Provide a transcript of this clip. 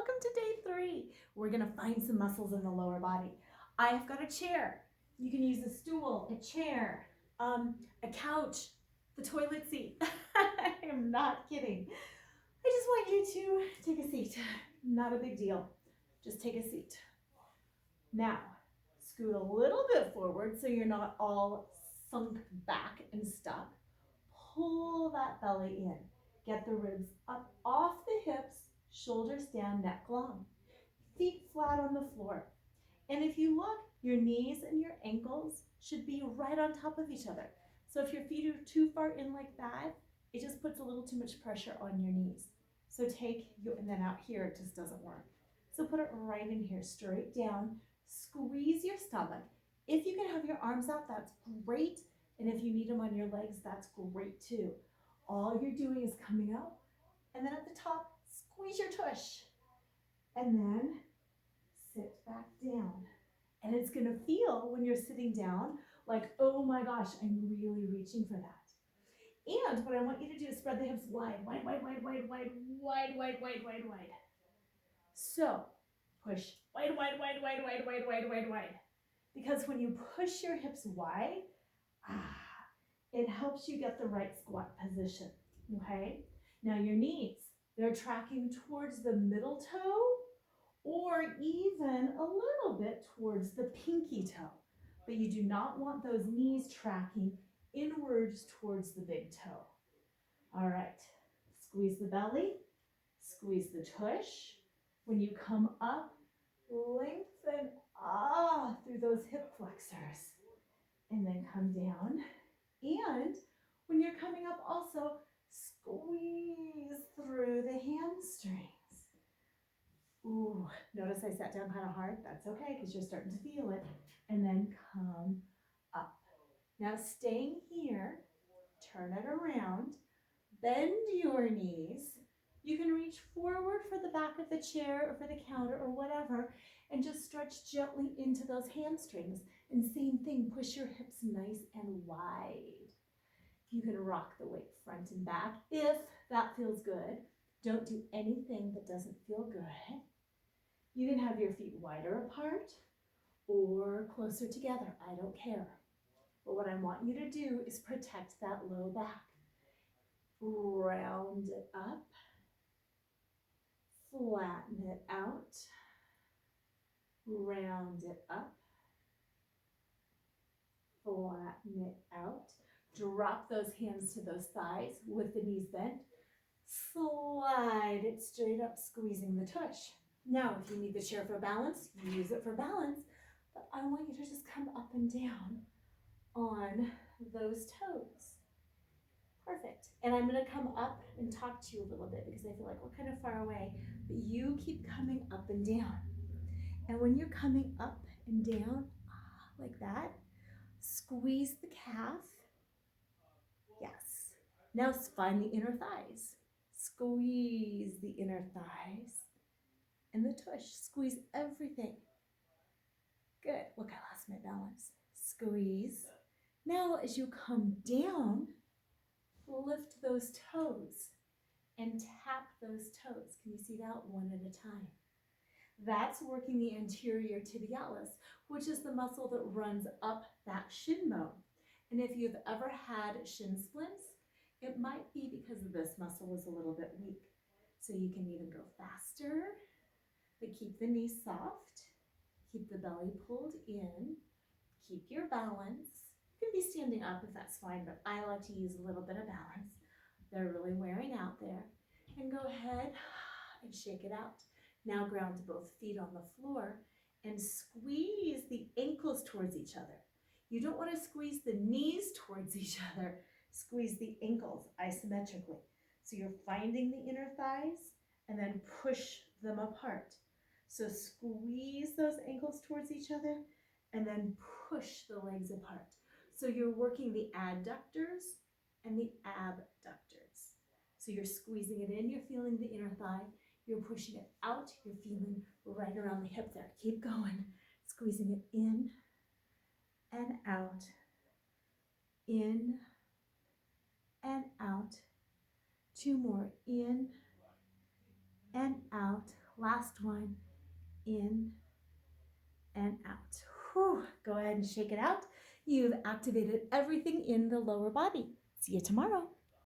welcome to day 3. We're gonna find some muscles in the lower body. I've got a chair. You can use a stool, a chair, a couch, the toilet seat. I am not kidding. I just want you to take a seat. Not a big deal. Just take a seat. Now, scoot a little bit forward so you're not all sunk back and stuck. Pull that belly in. Get the ribs up off the hips, shoulders down, neck long. Feet flat on the floor. And if you look, your knees and your ankles should be right on top of each other. So if your feet are too far in like that, it just puts a little too much pressure on your knees. So and then out here, it just doesn't work. So put it right in here, straight down. Squeeze your stomach. If you can have your arms out, that's great. And if you need them on your legs, that's great too. All you're doing is coming up, and then at the top, squeeze your tush. And then sit back down. And it's gonna feel when you're sitting down like, oh my gosh, I'm really reaching for that. And what I want you to do is spread the hips wide, wide, wide, wide, wide, wide, wide, wide, wide, wide, wide. So push wide, wide, wide, wide, wide, wide, wide, wide, wide. Because when you push your hips wide, it helps you get the right squat position, okay? Now your knees, they're tracking towards the middle toe or even a little bit towards the pinky toe. But you do not want those knees tracking inwards towards the big toe. All right, squeeze the belly, squeeze the tush. When you come up, lengthen through those hip flexors. And then come down. And when you're coming up also, squeeze through the hamstrings. Ooh, notice I sat down kind of hard. That's okay because you're starting to feel it. And then come up. Now staying here, turn it around, bend your knees. You can reach forward for the back of the chair or for the counter or whatever, and just stretch gently into those hamstrings. And same thing, push your hips nice and wide. You can rock the weight front and back if that feels good. Don't do anything that doesn't feel good. You can have your feet wider apart or closer together. I don't care. But what I want you to do is protect that low back. Round it up. Flatten it out. Round it up. Flatten it out. Drop those hands to those thighs with the knees bent. Slide it straight up, squeezing the tush. Now, if you need the chair for balance, use it for balance. But I want you to just come up and down on those toes. Perfect. And I'm going to come up and talk to you a little bit because I feel like we're kind of far away. But you keep coming up and down. And when you're coming up and down, like that, squeeze the calf. Yes. Now find the inner thighs. Squeeze the inner thighs. And the tush. Squeeze everything. Good. Look, I lost my balance. Squeeze. Now as you come down, lift those toes and tap those toes. Can you see that? One at a time. That's working the anterior tibialis, which is the muscle that runs up that shin bone. And if you've ever had shin splints, it might be because this muscle is a little bit weak. So you can even go faster, but keep the knees soft, keep the belly pulled in, keep your balance. You can be standing up if that's fine, but I like to use a little bit of balance. They're really wearing out there. And go ahead and shake it out. Now ground to both feet on the floor and squeeze the ankles towards each other. You don't want to squeeze the knees towards each other. Squeeze the ankles isometrically. So you're finding the inner thighs and then push them apart. So squeeze those ankles towards each other and then push the legs apart. So you're working the adductors and the abductors. So you're squeezing it in, you're feeling the inner thigh, you're pushing it out, you're feeling right around the hip there. Keep going, squeezing it in and out, in and out. 2 more, in and out. Last one, in and out. Whew. Go ahead and shake it out. You've activated everything in the lower body. See you tomorrow.